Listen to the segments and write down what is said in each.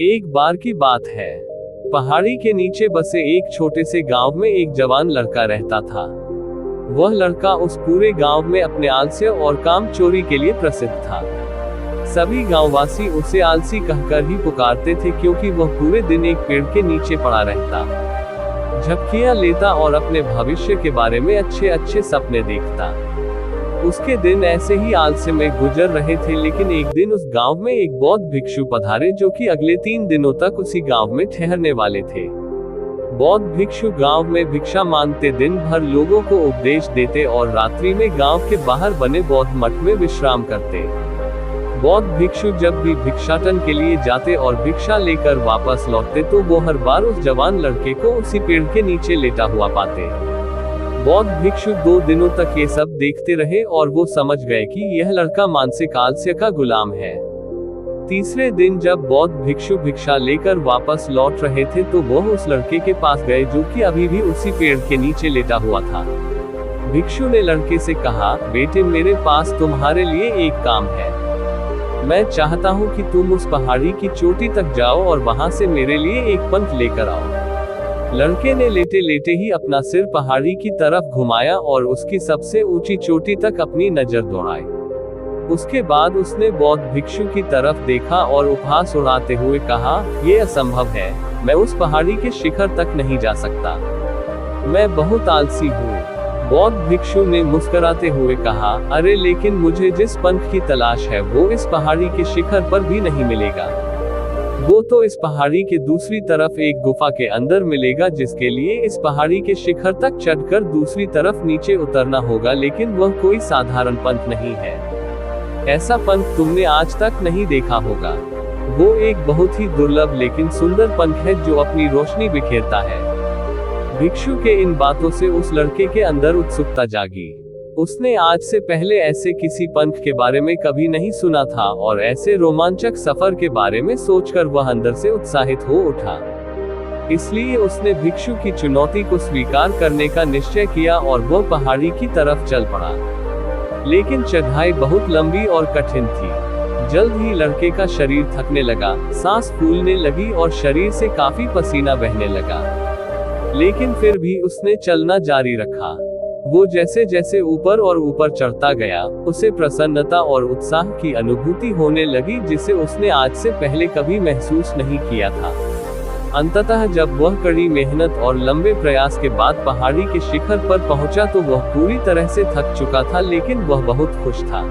एक बार की बात है, पहाड़ी के नीचे बसे एक छोटे से गांव में एक जवान लड़का रहता था। वह लड़का उस पूरे गांव में अपने आलस्य और काम चोरी के लिए प्रसिद्ध था। सभी गांववासी उसे आलसी कहकर ही पुकारते थे, क्योंकि वह पूरे दिन एक पेड़ के नीचे पड़ा रहता, झपकियां लेता और अपने भविष्य के बारे में अच्छे अच्छे सपने देखता। उसके दिन ऐसे ही आलस्य में गुजर रहे थे, लेकिन एक दिन उस गांव में एक बौद्ध भिक्षु पधारे, जो कि अगले 3 दिनों तक उसी गांव में ठहरने वाले थे। बौद्ध भिक्षु गांव में भिक्षा मांगते, दिन भर लोगों को उपदेश देते और रात्रि में गांव के बाहर बने बौद्ध मठ में विश्राम करते। बौद्ध भिक्षु जब भी भिक्षाटन के लिए जाते और भिक्षा लेकर वापस लौटते, तो वो हर बार उस जवान लड़के को उसी पेड़ के नीचे लेटा हुआ पाते। बौद्ध भिक्षु 2 दिनों तक ये सब देखते रहे और वो समझ गए कि यह लड़का मानसिक आलस्य का गुलाम है। तीसरे दिन जब बौद्ध भिक्षु भिक्षा लेकर वापस लौट रहे थे, तो वह उस लड़के के पास गए, जो कि अभी भी उसी पेड़ के नीचे लेटा हुआ था। भिक्षु ने लड़के से कहा, बेटे, मेरे पास तुम्हारे लिए एक काम है। मैं चाहता हूँ कि तुम उस पहाड़ी की चोटी तक जाओ और वहां से मेरे लिए एक पंख लेकर आओ। लड़के ने लेटे लेटे ही अपना सिर पहाड़ी की तरफ घुमाया और उसकी सबसे ऊंची चोटी तक अपनी नजर दौड़ाई। उसके बाद उसने बौद्ध भिक्षु की तरफ देखा और उपहास उड़ाते हुए कहा, यह असंभव है, मैं उस पहाड़ी के शिखर तक नहीं जा सकता, मैं बहुत आलसी हूँ। बौद्ध भिक्षु ने मुस्कुराते हुए कहा, अरे लेकिन मुझे जिस पंख की तलाश है वो इस पहाड़ी के शिखर पर भी नहीं मिलेगा। वो तो इस पहाड़ी के दूसरी तरफ एक गुफा के अंदर मिलेगा, जिसके लिए इस पहाड़ी के शिखर तक चढ़कर दूसरी तरफ नीचे उतरना होगा, लेकिन वह कोई साधारण पंथ नहीं है। ऐसा पंथ तुमने आज तक नहीं देखा होगा। वो एक बहुत ही दुर्लभ लेकिन सुंदर पंथ है, जो अपनी रोशनी बिखेरता है। भिक्षु के इन बातों से उस लड़के के अंदर उत्सुकता जागी। उसने आज से पहले ऐसे किसी पंथ के बारे में कभी नहीं सुना था, और ऐसे रोमांचक सफर के बारे में सोचकर वह अंदर से उत्साहित हो उठा। इसलिए उसने भिक्षु की चुनौती को स्वीकार करने का निश्चय किया और वह पहाड़ी की तरफ चल पड़ा। लेकिन चढ़ाई बहुत लंबी और कठिन थी। जल्द ही लड़के का शरीर थकने लगा, सांस फूलने लगी और शरीर से काफी पसीना बहने लगा, लेकिन फिर भी उसने चलना जारी रखा। वो जैसे जैसे ऊपर और ऊपर चढ़ता गया, उसे प्रसन्नता और उत्साह की अनुभूति होने लगी, जिसे उसने आज से पहले कभी महसूस नहीं किया था। अंततः जब वह कड़ी मेहनत और लंबे प्रयास के बाद पहाड़ी के शिखर पर पहुंचा, तो वह पूरी तरह से थक चुका था, लेकिन वह बहुत खुश था।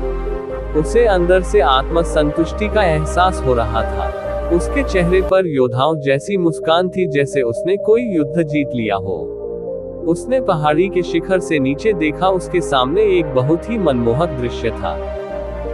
उसे अंदर से आत्म संतुष्टि का एहसास हो रहा था। उसके चेहरे पर योद्धाओं जैसी मुस्कान थी, जैसे उसने कोई युद्ध जीत लिया हो। उसने पहाड़ी के शिखर से नीचे देखा, उसके सामने एक बहुत ही मनमोहक दृश्य था।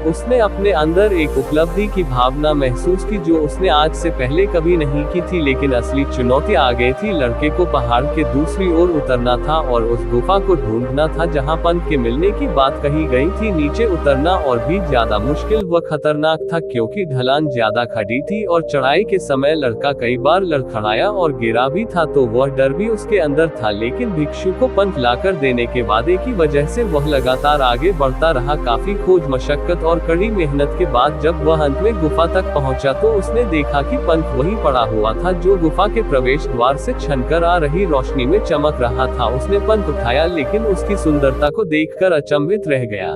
उसने अपने अंदर एक उपलब्धि की भावना महसूस की, जो उसने आज से पहले कभी नहीं की थी। लेकिन असली चुनौती आ गई थी। लड़के को पहाड़ के दूसरी ओर उतरना था और उस गुफा को ढूंढना था जहां पंथ के मिलने की बात कही गई थी। नीचे उतरना और भी ज्यादा मुश्किल व खतरनाक था, क्योंकि ढलान ज्यादा खड़ी थी और चढ़ाई के समय लड़का कई बार लड़खड़ाया और गिरा भी था, तो वह डर भी उसके अंदर था। लेकिन भिक्षु को पंथ लाकर देने के वादे की वजह से वह लगातार आगे बढ़ता रहा। काफी खोज मशक्कत और कड़ी मेहनत के बाद जब वह अंत में गुफा तक पहुंचा, तो उसने देखा कि पंख वहीं पड़ा हुआ था, जो गुफा के प्रवेश द्वार से छनकर आ रही रोशनी में चमक रहा था। उसने पंख उठाया, लेकिन उसकी सुंदरता को देखकर अचंभित रह गया।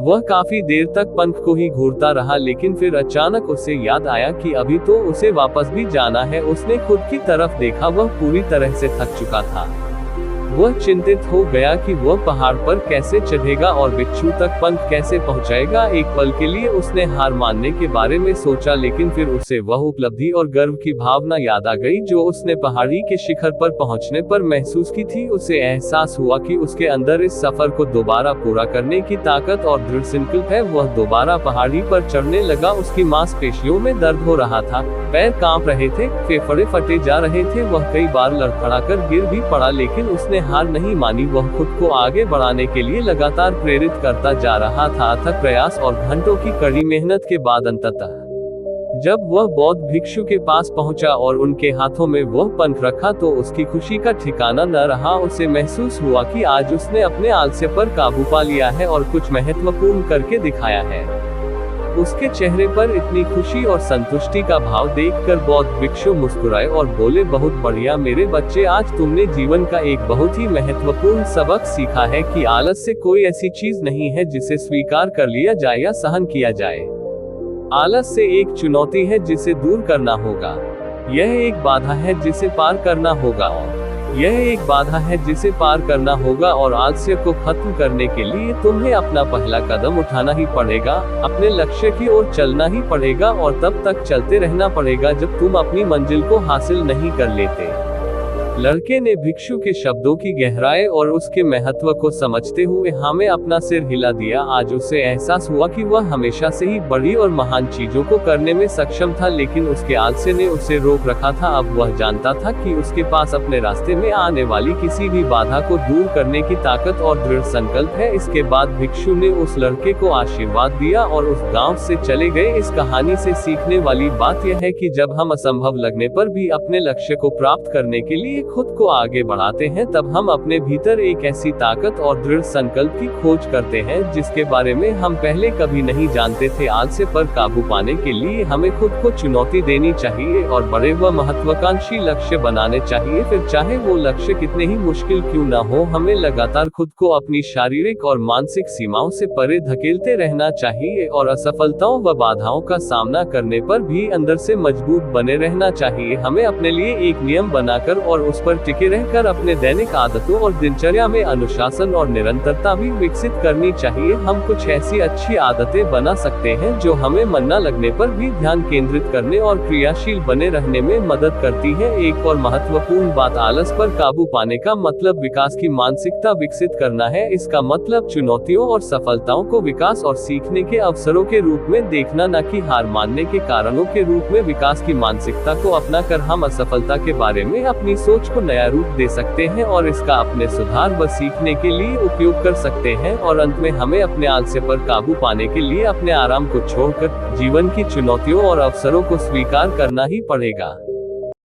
वह काफी देर तक पंख को ही घूरता रहा, लेकिन फिर अचानक उसे याद आया कि अभी तो उसे वापस भी जाना है। उसने खुद की तरफ देखा, वह पूरी तरह से थक चुका था। वह चिंतित हो गया कि वह पहाड़ पर कैसे चढ़ेगा और भिक्षु तक पंख कैसे पहुंचाएगा। एक पल के लिए उसने हार मानने के बारे में सोचा, लेकिन फिर उसे वह उपलब्धि और गर्व की भावना याद आ गई जो उसने पहाड़ी के शिखर पर पहुंचने पर महसूस की थी। उसे एहसास हुआ कि उसके अंदर इस सफर को दोबारा पूरा करने की ताकत और दृढ़ संकल्प है। वह दोबारा पहाड़ी पर चढ़ने लगा। उसकी मांसपेशियों में दर्द हो रहा था, पैर कांप रहे थे, फेफड़े फटे जा रहे थे। वह कई बार लड़खड़ाकर गिर भी पड़ा, लेकिन उसने हार नहीं मानी। वह खुद को आगे बढ़ाने के लिए लगातार प्रेरित करता जा रहा था। अथक प्रयास और घंटों की कड़ी मेहनत के बाद अंततः जब वह बौद्ध भिक्षु के पास पहुंचा और उनके हाथों में वह पंख रखा, तो उसकी खुशी का ठिकाना न रहा। उसे महसूस हुआ कि आज उसने अपने आलस्य पर काबू पा लिया है और कुछ महत्वपूर्ण करके दिखाया है। उसके चेहरे पर इतनी खुशी और संतुष्टि का भाव देखकर बौद्ध भिक्षु मुस्कुराए और बोले, बहुत बढ़िया मेरे बच्चे, आज तुमने जीवन का एक बहुत ही महत्वपूर्ण सबक सीखा है कि आलस से कोई ऐसी चीज नहीं है जिसे स्वीकार कर लिया जाए या सहन किया जाए। आलस से एक चुनौती है जिसे दूर करना होगा। यह एक बाधा है जिसे पार करना होगा और आलस्य को खत्म करने के लिए तुम्हें अपना पहला कदम उठाना ही पड़ेगा, अपने लक्ष्य की ओर चलना ही पड़ेगा और तब तक चलते रहना पड़ेगा जब तुम अपनी मंजिल को हासिल नहीं कर लेते। लड़के ने भिक्षु के शब्दों की गहराई और उसके महत्व को समझते हुए हाँ में अपना सिर हिला दिया। आज उसे एहसास हुआ कि वह हमेशा से ही बड़ी और महान चीजों को करने में सक्षम था, लेकिन उसके आलस्य ने उसे रोक रखा था। अब वह जानता था कि उसके पास अपने रास्ते में आने वाली किसी भी बाधा को दूर करने की ताकत और दृढ़ संकल्प है। इसके बाद भिक्षु ने उस लड़के को आशीर्वाद दिया और उस गांव से चले गए। इस कहानी से सीखने वाली बात यह है कि जब हम असंभव लगने पर भी अपने लक्ष्य को प्राप्त करने के लिए खुद को आगे बढ़ाते हैं, तब हम अपने भीतर एक ऐसी ताकत और दृढ़ संकल्प की खोज करते हैं जिसके बारे में हम पहले कभी नहीं जानते थे। आलस्य पर काबू पाने के लिए हमें खुद को चुनौती देनी चाहिए और बड़े व महत्वाकांक्षी लक्ष्य बनाने चाहिए। फिर चाहे वो लक्ष्य कितने ही मुश्किल क्यों न हो, हमें लगातार खुद को अपनी शारीरिक और मानसिक सीमाओं से परे धकेलते रहना चाहिए और असफलताओं व बाधाओं का सामना करने पर भी अंदर से मजबूत बने रहना चाहिए। हमें अपने लिए एक नियम बनाकर और उस पर टिके रहकर अपने दैनिक आदतों और दिनचर्या में अनुशासन और निरंतरता भी विकसित करनी चाहिए। हम कुछ ऐसी अच्छी आदतें बना सकते हैं जो हमें मन न लगने पर भी ध्यान केंद्रित करने और क्रियाशील बने रहने में मदद करती है। एक और महत्वपूर्ण बात, आलस पर काबू पाने का मतलब विकास की मानसिकता विकसित करना है। इसका मतलब चुनौतियों और सफलताओं को विकास और सीखने के अवसरों के रूप में देखना, न कि हार मानने के कारणों के रूप में। विकास की मानसिकता को अपनाकर हम असफलता के बारे में अपनी सोच को नया रूप दे सकते हैं और इसका अपने सुधार व सीखने के लिए उपयोग कर सकते हैं। और अंत में हमें अपने आलस्य पर काबू पाने के लिए अपने आराम को छोड़कर जीवन की चुनौतियों और अवसरों को स्वीकार करना ही पड़ेगा।